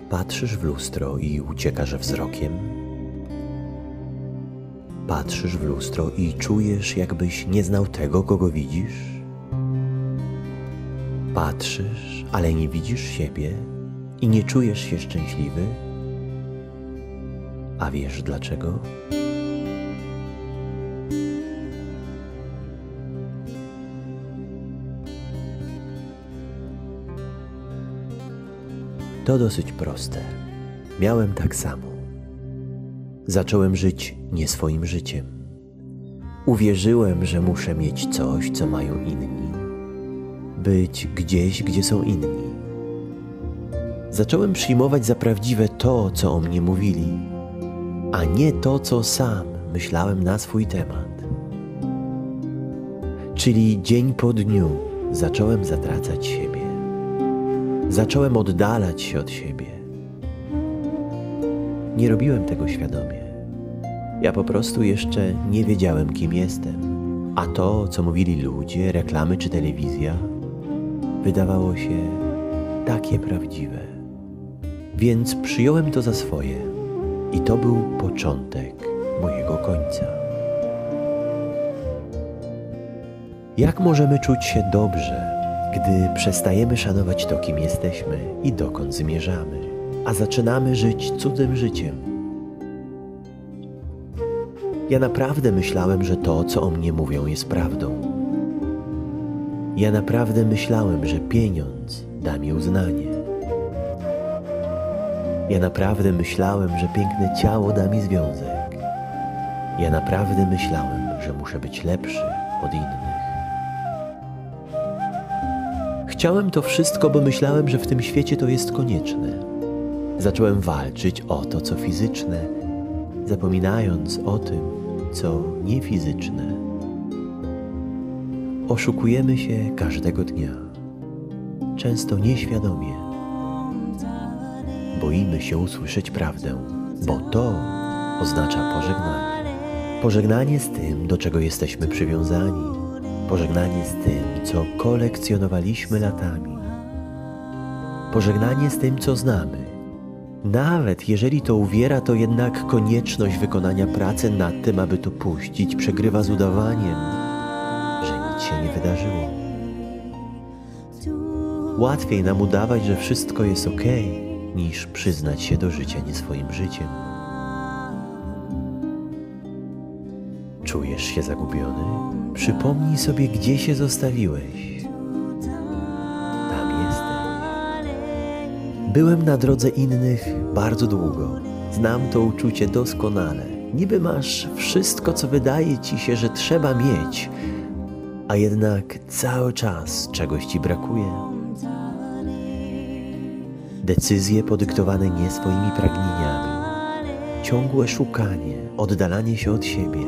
Patrzysz w lustro i uciekasz wzrokiem? Patrzysz w lustro i czujesz, jakbyś nie znał tego, kogo widzisz? Patrzysz, ale nie widzisz siebie i nie czujesz się szczęśliwy? A wiesz dlaczego? To dosyć proste. Miałem tak samo. Zacząłem żyć nie swoim życiem. Uwierzyłem, że muszę mieć coś, co mają inni. Być gdzieś, gdzie są inni. Zacząłem przyjmować za prawdziwe to, co o mnie mówili, a nie to, co sam myślałem na swój temat. Czyli dzień po dniu zacząłem zatracać siebie. Zacząłem oddalać się od siebie. Nie robiłem tego świadomie. Ja po prostu jeszcze nie wiedziałem, kim jestem. A to, co mówili ludzie, reklamy czy telewizja, wydawało się takie prawdziwe. Więc przyjąłem to za swoje. I to był początek mojego końca. Jak możemy czuć się dobrze, gdy przestajemy szanować to, kim jesteśmy i dokąd zmierzamy, a zaczynamy żyć cudzym życiem? Ja naprawdę myślałem, że to, co o mnie mówią, jest prawdą. Ja naprawdę myślałem, że pieniądz da mi uznanie. Ja naprawdę myślałem, że piękne ciało da mi związek. Ja naprawdę myślałem, że muszę być lepszy od innych. Chciałem to wszystko, bo myślałem, że w tym świecie to jest konieczne. Zacząłem walczyć o to, co fizyczne, zapominając o tym, co niefizyczne. Oszukujemy się każdego dnia, często nieświadomie. Boimy się usłyszeć prawdę, bo to oznacza pożegnanie. Pożegnanie z tym, do czego jesteśmy przywiązani. Pożegnanie z tym, co kolekcjonowaliśmy latami. Pożegnanie z tym, co znamy. Nawet jeżeli to uwiera, to jednak konieczność wykonania pracy nad tym, aby to puścić, przegrywa z udawaniem, że nic się nie wydarzyło. Łatwiej nam udawać, że wszystko jest okej, niż przyznać się do życia nie swoim życiem. Czujesz się zagubiony? Przypomnij sobie, gdzie się zostawiłeś. Tam jesteś. Byłem na drodze innych bardzo długo. Znam to uczucie doskonale. Niby masz wszystko, co wydaje ci się, że trzeba mieć, a jednak cały czas czegoś ci brakuje. Decyzje podyktowane nie swoimi pragnieniami. Ciągłe szukanie, oddalanie się od siebie.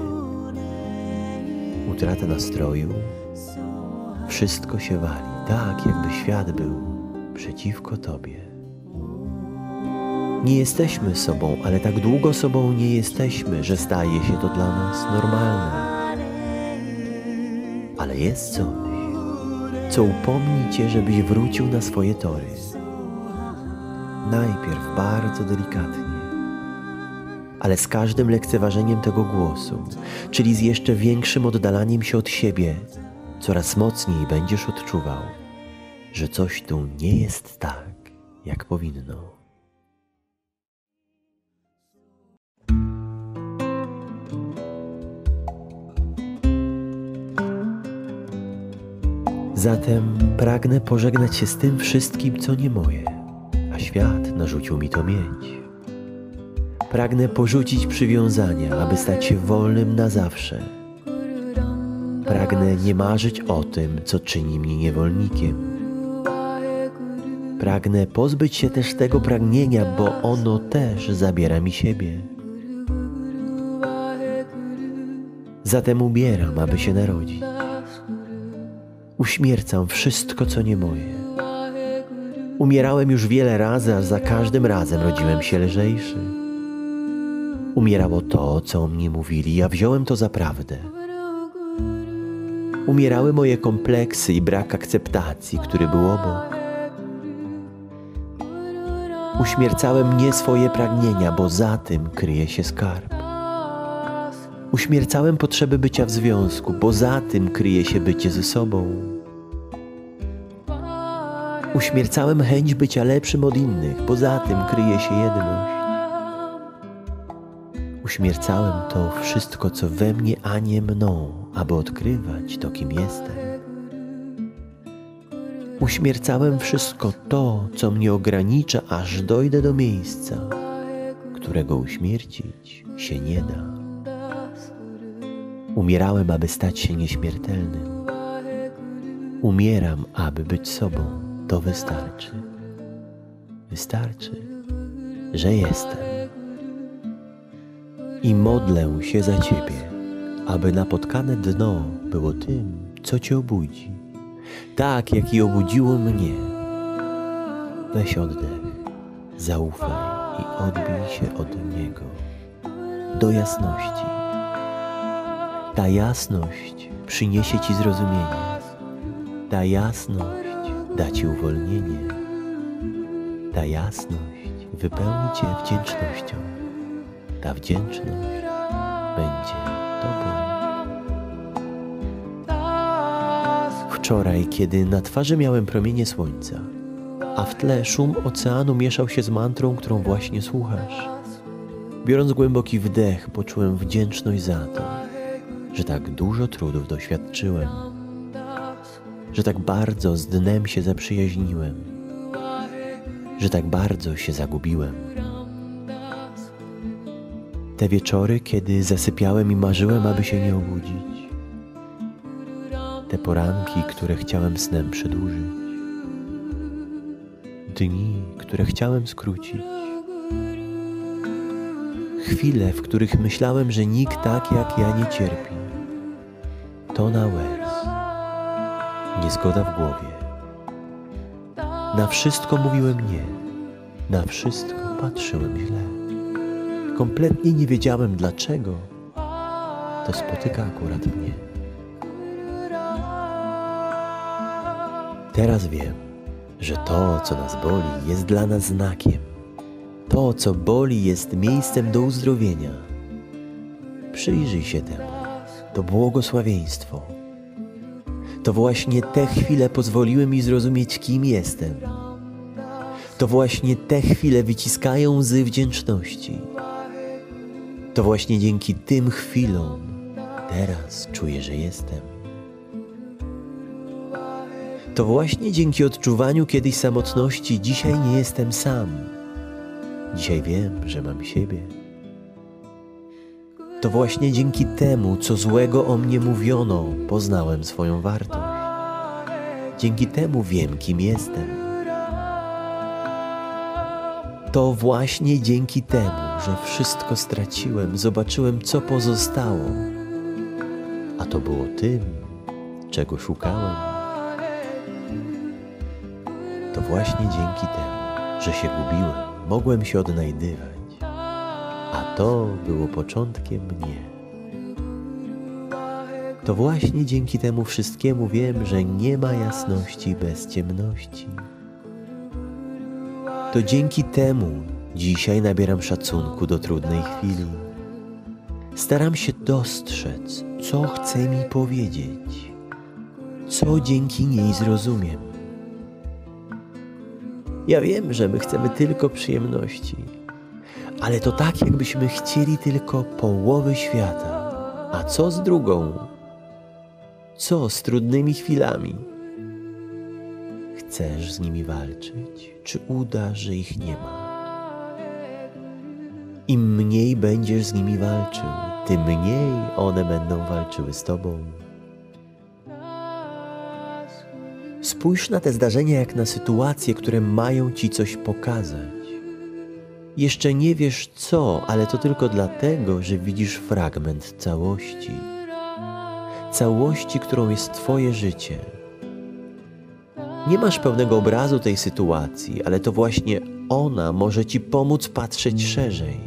Utrata nastroju. Wszystko się wali, tak jakby świat był przeciwko tobie. Nie jesteśmy sobą, ale tak długo sobą nie jesteśmy, że staje się to dla nas normalne. Ale jest coś, co upomni cię, żebyś wrócił na swoje tory. Najpierw bardzo delikatnie, ale z każdym lekceważeniem tego głosu, czyli z jeszcze większym oddalaniem się od siebie, coraz mocniej będziesz odczuwał, że coś tu nie jest tak, jak powinno. Zatem pragnę pożegnać się z tym wszystkim, co nie moje, a świat narzucił mi to mieć. Pragnę porzucić przywiązania, aby stać się wolnym na zawsze. Pragnę nie marzyć o tym, co czyni mnie niewolnikiem. Pragnę pozbyć się też tego pragnienia, bo ono też zabiera mi siebie. Zatem umieram, aby się narodzić. Uśmiercam wszystko, co nie moje. Umierałem już wiele razy, a za każdym razem rodziłem się lżejszy. Umierało to, co o mnie mówili, a wziąłem to za prawdę. Umierały moje kompleksy i brak akceptacji, który był obok. Uśmiercałem nie swoje pragnienia, bo za tym kryje się skarb. Uśmiercałem potrzeby bycia w związku, bo za tym kryje się bycie ze sobą. Uśmiercałem chęć bycia lepszym od innych, bo za tym kryje się jedność. Uśmiercałem to wszystko, co we mnie, a nie mną, aby odkrywać to, kim jestem. Uśmiercałem wszystko to, co mnie ogranicza, aż dojdę do miejsca, którego uśmiercić się nie da. Umierałem, aby stać się nieśmiertelnym. Umieram, aby być sobą. To wystarczy. Wystarczy, że jestem. I modlę się za Ciebie, aby napotkane dno było tym, co Cię obudzi, tak jak i obudziło mnie. Weź oddech, zaufaj i odbij się od niego do jasności. Ta jasność przyniesie Ci zrozumienie. Ta jasność da Ci uwolnienie. Ta jasność wypełni Cię wdzięcznością. Ta wdzięczność będzie Tobą. Wczoraj, kiedy na twarzy miałem promienie słońca, a w tle szum oceanu mieszał się z mantrą, którą właśnie słuchasz, biorąc głęboki wdech, poczułem wdzięczność za to, że tak dużo trudów doświadczyłem, że tak bardzo z dnem się zaprzyjaźniłem, że tak bardzo się zagubiłem. Te wieczory, kiedy zasypiałem i marzyłem, aby się nie obudzić. Te poranki, które chciałem snem przedłużyć. Dni, które chciałem skrócić. Chwile, w których myślałem, że nikt tak jak ja nie cierpi. Tona łez. Niezgoda w głowie. Na wszystko mówiłem nie. Na wszystko patrzyłem źle. Kompletnie nie wiedziałem, dlaczego to spotyka akurat mnie. Teraz wiem, że to, co nas boli, jest dla nas znakiem. To, co boli, jest miejscem do uzdrowienia. Przyjrzyj się temu. To błogosławieństwo. To właśnie te chwile pozwoliły mi zrozumieć, kim jestem. To właśnie te chwile wyciskają łzy wdzięczności. To właśnie dzięki tym chwilom teraz czuję, że jestem. To właśnie dzięki odczuwaniu kiedyś samotności dzisiaj nie jestem sam. Dzisiaj wiem, że mam siebie. To właśnie dzięki temu, co złego o mnie mówiono, poznałem swoją wartość. Dzięki temu wiem, kim jestem. To właśnie dzięki temu, że wszystko straciłem, zobaczyłem, co pozostało. A to było tym, czego szukałem. To właśnie dzięki temu, że się gubiłem, mogłem się odnajdywać. A to było początkiem mnie. To właśnie dzięki temu wszystkiemu wiem, że nie ma jasności bez ciemności. To dzięki temu dzisiaj nabieram szacunku do trudnej chwili. Staram się dostrzec, co chce mi powiedzieć, co dzięki niej zrozumiem. Ja wiem, że my chcemy tylko przyjemności, ale to tak, jakbyśmy chcieli tylko połowy świata. A co z drugą? Co z trudnymi chwilami? Chcesz z nimi walczyć, czy udasz, że ich nie ma? Im mniej będziesz z nimi walczył, tym mniej one będą walczyły z tobą. Spójrz na te zdarzenia jak na sytuacje, które mają ci coś pokazać. Jeszcze nie wiesz co, ale to tylko dlatego, że widzisz fragment całości. Całości, którą jest twoje życie. Nie masz pełnego obrazu tej sytuacji, ale to właśnie ona może ci pomóc patrzeć szerzej.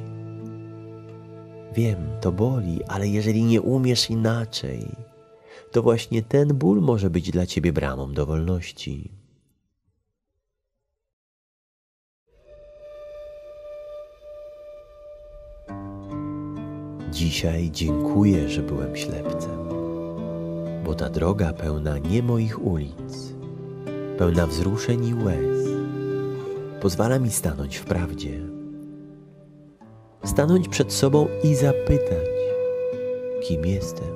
Wiem, to boli, ale jeżeli nie umiesz inaczej, to właśnie ten ból może być dla ciebie bramą do wolności. Dzisiaj dziękuję, że byłem ślepcem, bo ta droga pełna nie moich ulic, pełna wzruszeń i łez, pozwala mi stanąć w prawdzie. Stanąć przed sobą i zapytać, kim jestem,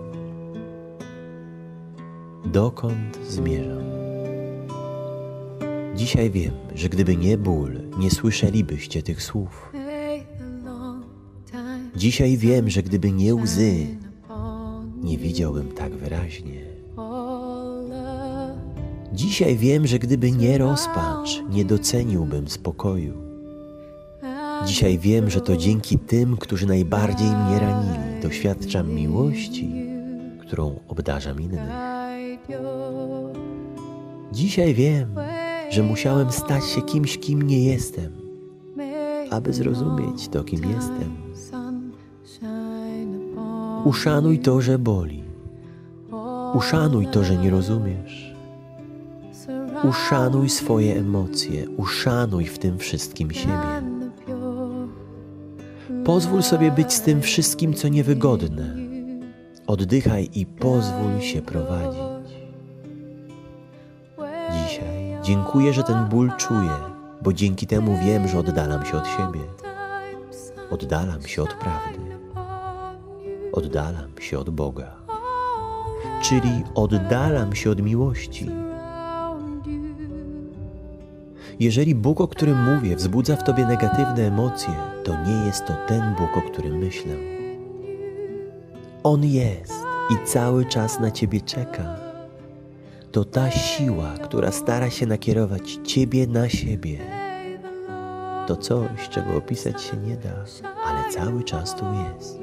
dokąd zmierzam. Dzisiaj wiem, że gdyby nie ból, nie słyszelibyście tych słów. Dzisiaj wiem, że gdyby nie łzy, nie widziałbym tak wyraźnie. Dzisiaj wiem, że gdyby nie rozpacz, nie doceniłbym spokoju. Dzisiaj wiem, że to dzięki tym, którzy najbardziej mnie ranili, doświadczam miłości, którą obdarzam innych. Dzisiaj wiem, że musiałem stać się kimś, kim nie jestem, aby zrozumieć to, kim jestem. Uszanuj to, że boli. Uszanuj to, że nie rozumiesz. Uszanuj swoje emocje. Uszanuj w tym wszystkim siebie. Pozwól sobie być z tym wszystkim, co niewygodne. Oddychaj i pozwól się prowadzić. Dzisiaj dziękuję, że ten ból czuję, bo dzięki temu wiem, że oddalam się od siebie. Oddalam się od prawdy. Oddalam się od Boga. Czyli oddalam się od miłości. Jeżeli Bóg, o którym mówię, wzbudza w tobie negatywne emocje, to nie jest to ten Bóg, o którym myślę. On jest i cały czas na ciebie czeka. To ta siła, która stara się nakierować ciebie na siebie. To coś, czego opisać się nie da, ale cały czas tu jest.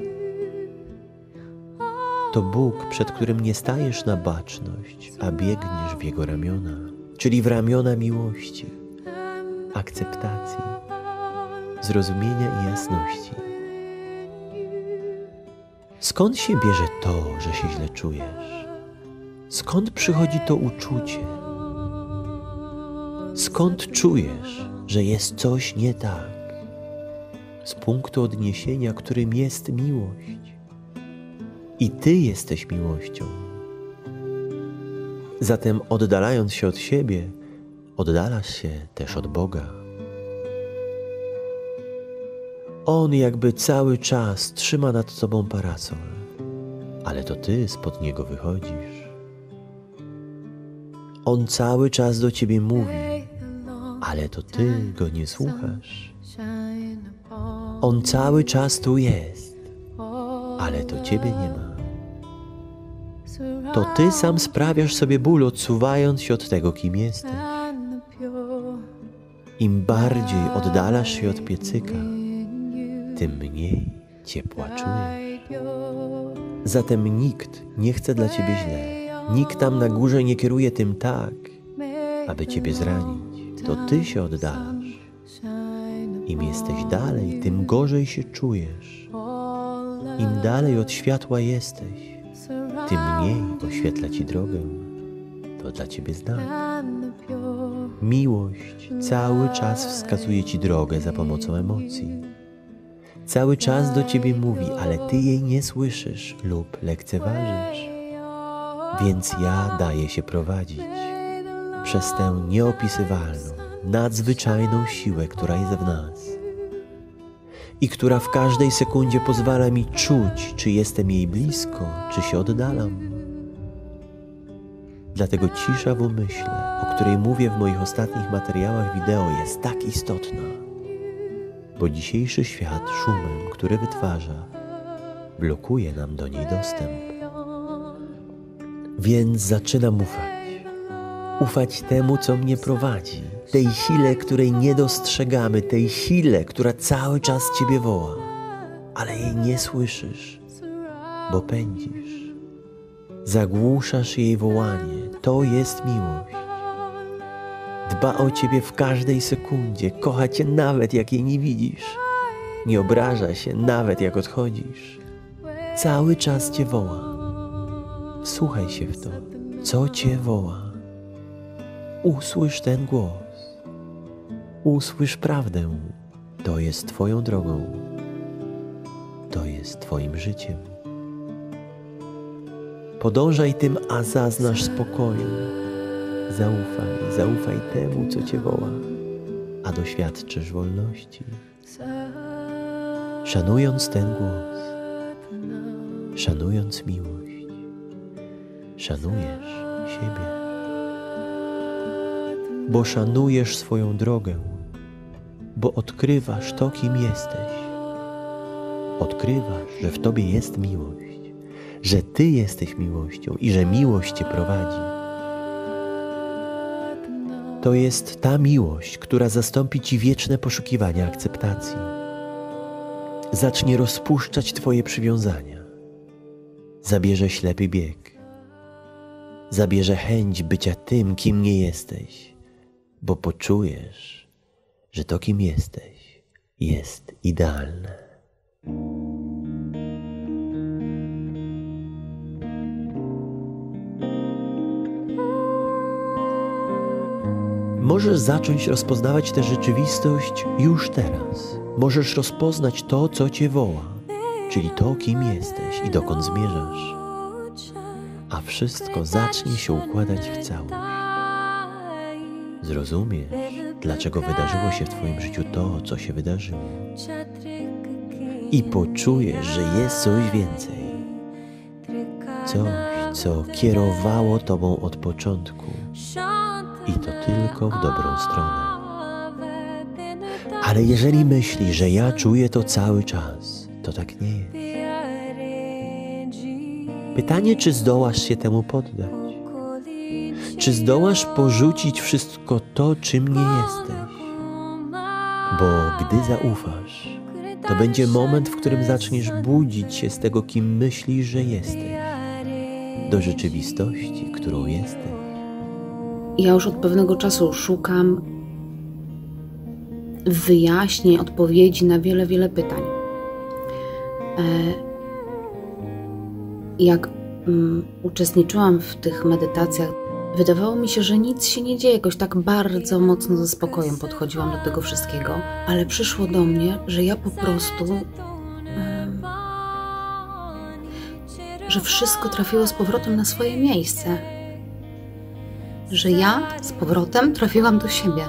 To Bóg, przed którym nie stajesz na baczność, a biegniesz w Jego ramiona, czyli w ramiona miłości, akceptacji, zrozumienia i jasności. Skąd się bierze to, że się źle czujesz? Skąd przychodzi to uczucie? Skąd czujesz, że jest coś nie tak? Z punktu odniesienia, którym jest miłość. I Ty jesteś miłością. Zatem oddalając się od siebie, oddalasz się też od Boga. On jakby cały czas trzyma nad tobą parasol, ale to Ty spod niego wychodzisz. On cały czas do ciebie mówi, ale to Ty go nie słuchasz. On cały czas tu jest, ale to ciebie nie ma. To Ty sam sprawiasz sobie ból, odsuwając się od tego, kim jesteś. Im bardziej oddalasz się od piecyka, tym mniej ciepła czujesz. Zatem nikt nie chce dla ciebie źle. Nikt tam na górze nie kieruje tym tak, aby ciebie zranić. To Ty się oddalasz. Im jesteś dalej, tym gorzej się czujesz. Im dalej od światła jesteś, tym mniej oświetla ci drogę. To dla ciebie znak. Miłość cały czas wskazuje ci drogę za pomocą emocji. Cały czas do ciebie mówi, ale ty jej nie słyszysz lub lekceważysz. Więc ja daję się prowadzić przez tę nieopisywalną, nadzwyczajną siłę, która jest w nas i która w każdej sekundzie pozwala mi czuć, czy jestem jej blisko, czy się oddalam. Dlatego cisza w umyśle, o której mówię w moich ostatnich materiałach wideo, jest tak istotna, bo dzisiejszy świat szumem, który wytwarza, blokuje nam do niej dostęp. Więc zaczynam ufać. Ufać temu, co mnie prowadzi, tej sile, której nie dostrzegamy, tej sile, która cały czas ciebie woła, ale jej nie słyszysz, bo pędzisz. Zagłuszasz jej wołanie. To jest miłość. Dba o ciebie w każdej sekundzie, kocha cię nawet jak jej nie widzisz. Nie obraża się nawet jak odchodzisz. Cały czas cię woła. Wsłuchaj się w to, co cię woła. Usłysz ten głos. Usłysz prawdę. To jest twoją drogą. to jest Twoim życiem. Podążaj tym, a zaznasz spokoju. Zaufaj temu, co Cię woła, a doświadczysz wolności. Szanując ten głos, szanując miłość, szanujesz siebie. Bo szanujesz swoją drogę, bo odkrywasz to, kim jesteś. Odkrywasz, że w Tobie jest miłość, że Ty jesteś miłością i że miłość Cię prowadzi. To jest ta miłość, która zastąpi Ci wieczne poszukiwania akceptacji. Zacznie rozpuszczać Twoje przywiązania. Zabierze ślepy bieg. Zabierze chęć bycia tym, kim nie jesteś, bo poczujesz, że to, kim jesteś, jest idealne. Możesz zacząć rozpoznawać tę rzeczywistość już teraz. Możesz rozpoznać to, co Cię woła, czyli to, kim jesteś i dokąd zmierzasz. A wszystko zacznie się układać w całość. Zrozumiesz, dlaczego wydarzyło się w Twoim życiu to, co się wydarzyło. I poczujesz, że jest coś więcej. Coś, co kierowało Tobą od początku. I to tylko w dobrą stronę. Ale jeżeli myślisz, że ja czuję to cały czas, to tak nie jest. Pytanie, czy zdołasz się temu poddać? Czy zdołasz porzucić wszystko to, czym nie jesteś? Bo gdy zaufasz, to będzie moment, w którym zaczniesz budzić się z tego, kim myślisz, że jesteś, do rzeczywistości, którą jesteś. Ja już od pewnego czasu szukam wyjaśnień, odpowiedzi na wiele pytań. Jak uczestniczyłam w tych medytacjach, wydawało mi się, że nic się nie dzieje, jakoś tak bardzo mocno ze spokojem podchodziłam do tego wszystkiego, ale przyszło do mnie, że ja po prostu, że wszystko trafiło z powrotem na swoje miejsce. Że ja z powrotem trafiłam do siebie.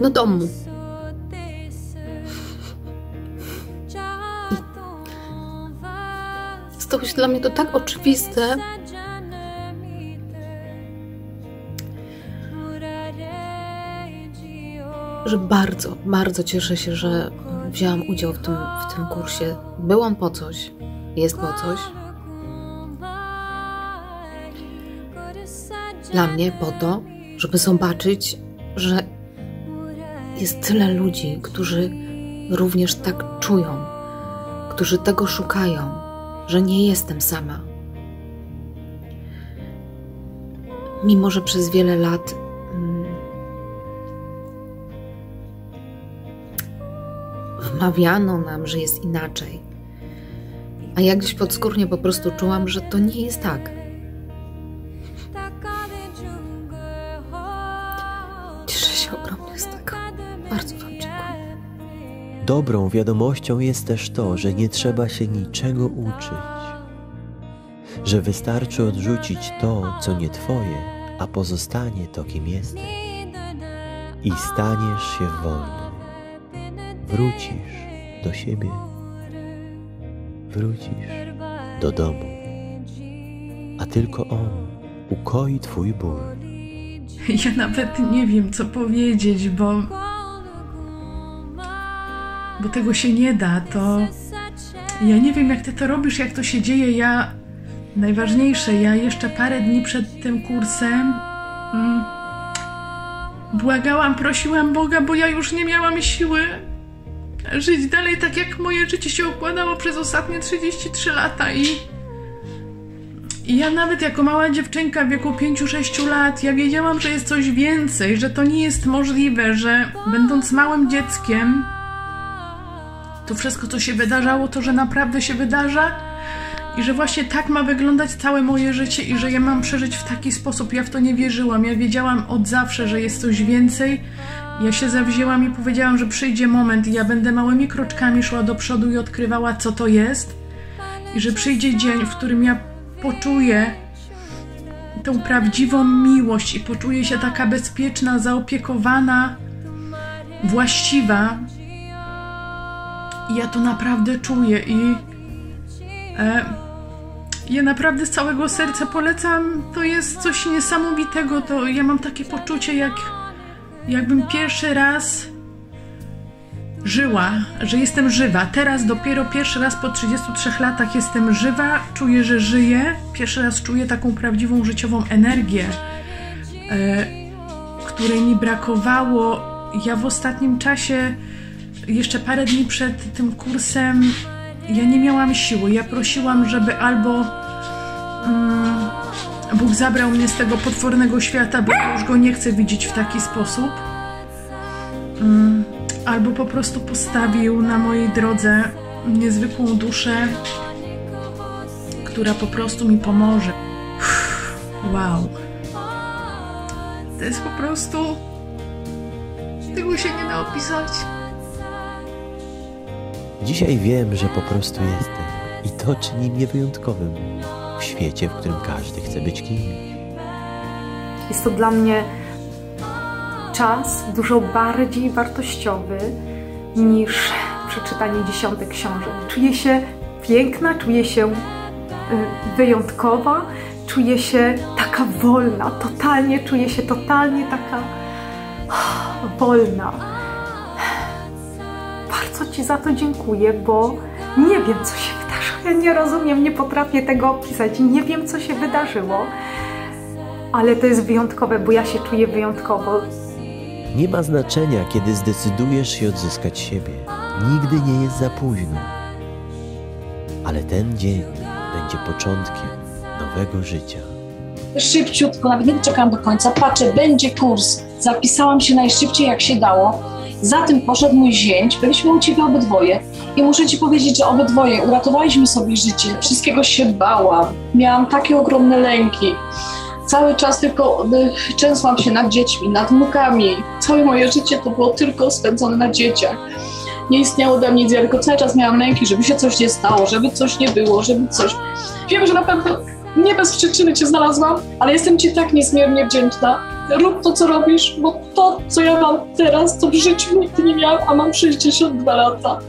Do domu. I stało się dla mnie to tak oczywiste, że bardzo cieszę się, że wzięłam udział w tym kursie. Byłam po coś, jest po coś. Dla mnie po to, żeby zobaczyć, że jest tyle ludzi, którzy również tak czują, którzy tego szukają, że nie jestem sama. Mimo że przez wiele lat wmawiano nam, że jest inaczej, a ja gdzieś podskórnie po prostu czułam, że to nie jest tak. Cieszę się ogromnie z tego. Bardzo Wam dziękuję. Dobrą wiadomością jest też to, że nie trzeba się niczego uczyć. Że wystarczy odrzucić to, co nie Twoje, a pozostanie to, kim jesteś. I staniesz się wolny. Wrócisz do siebie. Wrócisz do domu. A tylko On ukoi Twój ból. Ja nawet nie wiem, co powiedzieć, bo tego się nie da. To ja nie wiem, jak Ty to robisz, jak to się dzieje. Najważniejsze, ja jeszcze parę dni przed tym kursem błagałam, prosiłam Boga, bo ja już nie miałam siły żyć dalej tak, jak moje życie się układało przez ostatnie 33 lata i ja nawet jako mała dziewczynka w wieku 5-6 lat, ja wiedziałam, że jest coś więcej, że to nie jest możliwe, że będąc małym dzieckiem, to wszystko, co się wydarzało, to, że naprawdę się wydarza i że właśnie tak ma wyglądać całe moje życie i że ja mam przeżyć w taki sposób. Ja w to nie wierzyłam. Ja wiedziałam od zawsze, że jest coś więcej. Ja się zawzięłam i powiedziałam, że przyjdzie moment i ja będę małymi kroczkami szła do przodu i odkrywała, co to jest. I że przyjdzie dzień, w którym ja poczuję tą prawdziwą miłość i poczuję się taka bezpieczna, zaopiekowana, właściwa. I ja to naprawdę czuję i ja naprawdę z całego serca polecam. To jest coś niesamowitego. To ja mam takie poczucie, jakbym pierwszy raz żyła, że jestem żywa. Teraz dopiero pierwszy raz po 33 latach jestem żywa, czuję, że żyję. Pierwszy raz czuję taką prawdziwą życiową energię, której mi brakowało. Ja w ostatnim czasie, jeszcze parę dni przed tym kursem, ja nie miałam siły. Ja prosiłam, żeby albo Bóg zabrał mnie z tego potwornego świata, bo ja już go nie chcę widzieć w taki sposób, albo po prostu postawił na mojej drodze niezwykłą duszę, która po prostu mi pomoże. Wow. To jest po prostu... Tego się nie da opisać. Dzisiaj wiem, że po prostu jestem i to czyni mnie wyjątkowym w świecie, w którym każdy chce być kimś. Jest to dla mnie czas dużo bardziej wartościowy niż przeczytanie dziesiątek książek. Czuję się piękna, czuję się wyjątkowa, czuję się taka wolna, czuję się totalnie taka wolna. Bardzo Ci za to dziękuję, bo nie wiem, co się wydarzyło. Ja nie rozumiem, nie potrafię tego opisać. Nie wiem, co się wydarzyło, ale to jest wyjątkowe, bo ja się czuję wyjątkowo. Nie ma znaczenia, kiedy zdecydujesz się odzyskać siebie. Nigdy nie jest za późno. Ale ten dzień będzie początkiem nowego życia. Szybciutko, nawet nie czekałam do końca, patrzę, będzie kurs. Zapisałam się najszybciej, jak się dało. Za tym poszedł mój zięć, byliśmy u Ciebie obydwoje i muszę Ci powiedzieć, że obydwoje uratowaliśmy sobie życie. Wszystkiego się bałam, miałam takie ogromne lęki. Cały czas tylko częsłam się nad dziećmi, nad wnukami. Całe moje życie to było tylko spędzone na dzieciach. Nie istniało dla mnie nic, ja tylko cały czas miałam lęki, żeby się coś nie stało, żeby coś nie było, żeby coś... Wiem, że na pewno nie bez przyczyny Cię znalazłam, ale jestem Ci tak niezmiernie wdzięczna. Rób to, co robisz, bo to, co ja mam teraz, to w życiu nigdy nie miałam, a mam 62 lata.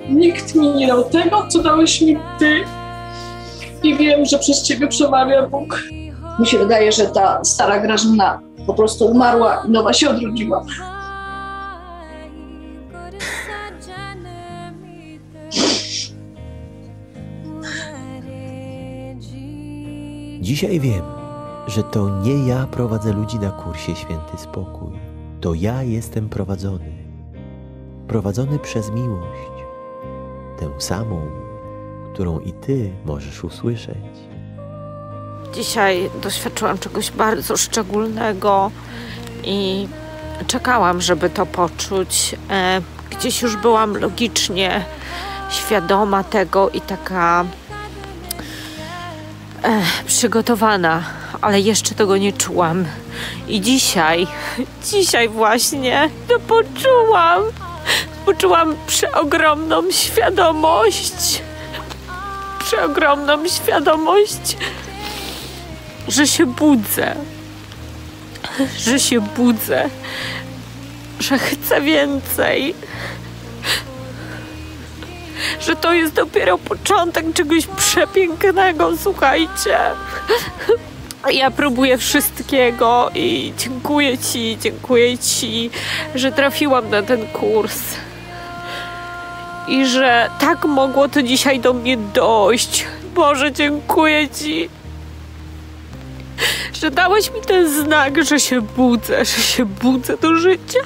Nikt mi nie dał tego, co dałeś mi Ty i wiem, że przez Ciebie przemawia Bóg. Mi się wydaje, że ta stara Grażyna po prostu umarła i nowa się odrodziła. Dzisiaj wiem, że to nie ja prowadzę ludzi na kursie Święty Spokój. To ja jestem prowadzony. Prowadzony przez miłość. Tę samą, którą i Ty możesz usłyszeć. Dzisiaj doświadczyłam czegoś bardzo szczególnego i czekałam, żeby to poczuć. Gdzieś już byłam logicznie świadoma tego i taka przygotowana, ale jeszcze tego nie czułam. I dzisiaj właśnie to poczułam. Poczułam przeogromną świadomość, że się budzę, że chcę więcej, że to jest dopiero początek czegoś przepięknego, słuchajcie. Ja próbuję wszystkiego i dziękuję Ci, że trafiłam na ten kurs i że tak mogło to dzisiaj do mnie dojść. Boże, dziękuję Ci, że dałeś mi ten znak, że się budzę do życia.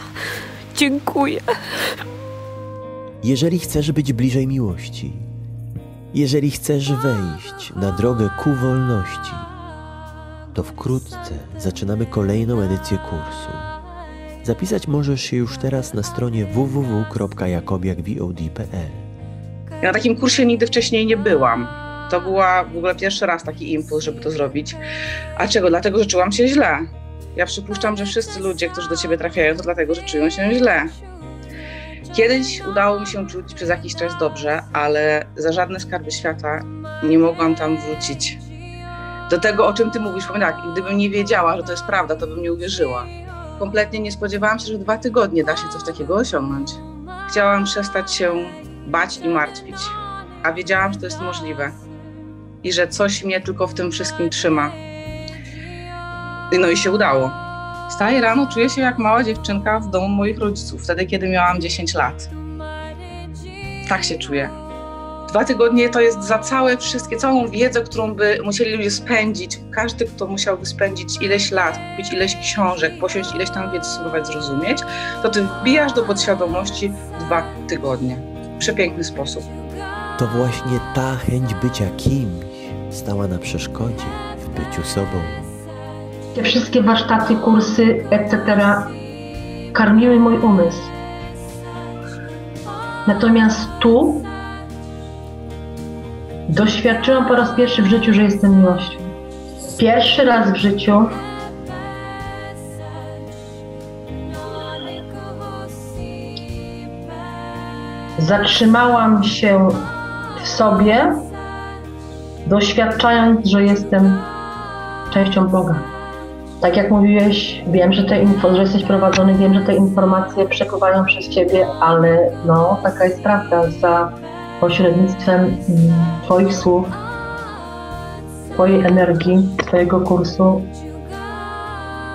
Dziękuję. Jeżeli chcesz być bliżej miłości, jeżeli chcesz wejść na drogę ku wolności, to wkrótce zaczynamy kolejną edycję kursu. Zapisać możesz się już teraz na stronie www.jakobiakvod.pl. Ja na takim kursie nigdy wcześniej nie byłam. To była w ogóle pierwszy raz taki impuls, żeby to zrobić. A czego? Dlatego, że czułam się źle. Ja przypuszczam, że wszyscy ludzie, którzy do ciebie trafiają, to dlatego, że czują się źle. Kiedyś udało mi się czuć przez jakiś czas dobrze, ale za żadne skarby świata nie mogłam tam wrócić. Do tego, o czym ty mówisz, powiem tak, gdybym nie wiedziała, że to jest prawda, to bym nie uwierzyła. Kompletnie nie spodziewałam się, że w 2 tygodnie da się coś takiego osiągnąć. Chciałam przestać się bać i martwić, a wiedziałam, że to jest możliwe i że coś mnie tylko w tym wszystkim trzyma. No i się udało. Wstaję rano, czuję się jak mała dziewczynka w domu moich rodziców, wtedy kiedy miałam 10 lat. Tak się czuję. 2 tygodnie to jest za całą wiedzę, którą by musieli ludzie spędzić. Każdy, kto musiałby spędzić ileś lat, kupić ileś książek, posiąść ileś tam wiedzy, spróbować zrozumieć, to ty wbijasz do podświadomości 2 tygodnie. W przepiękny sposób. To właśnie ta chęć bycia kimś stała na przeszkodzie w byciu sobą. Te wszystkie warsztaty, kursy, etc. karmiły mój umysł. Natomiast tu doświadczyłam po raz pierwszy w życiu, że jestem miłością. Pierwszy raz w życiu zatrzymałam się w sobie, doświadczając, że jestem częścią Boga. Tak jak mówiłeś, wiem, że że jesteś prowadzony, wiem, że te informacje przepływają przez ciebie, ale no, taka jest prawda. Za pośrednictwem twoich słów, twojej energii, twojego kursu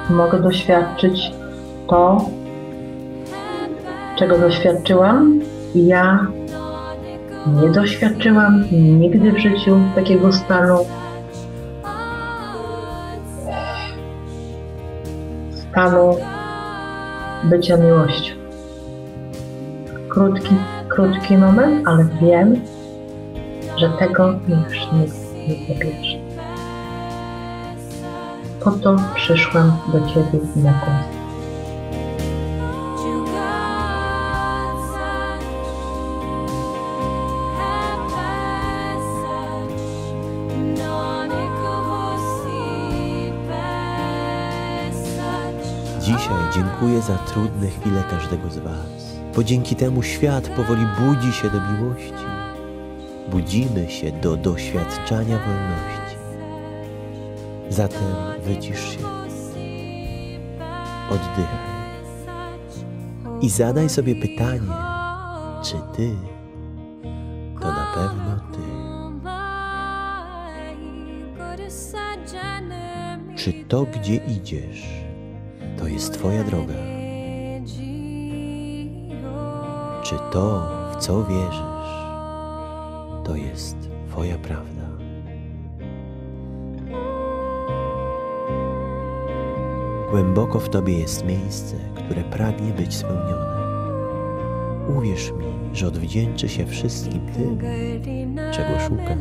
mogę doświadczyć to, czego doświadczyłam. I ja nie doświadczyłam nigdy w życiu takiego stanu bycia miłością. Krótki moment, ale wiem, że tego już nikt nie zabierze. Po to przyszłam do ciebie na kurs. Dzisiaj dziękuję za trudne chwile każdego z was, bo dzięki temu świat powoli budzi się do miłości. Budzimy się do doświadczania wolności. Zatem wycisz się, oddychaj i zadaj sobie pytanie, czy ty to na pewno ty. Czy to, gdzie idziesz, to jest twoja droga? Czy to, w co wierzysz, to jest twoja prawda? Głęboko w tobie jest miejsce, które pragnie być spełnione. Uwierz mi, że odwdzięczy się wszystkim tym, czego szukasz.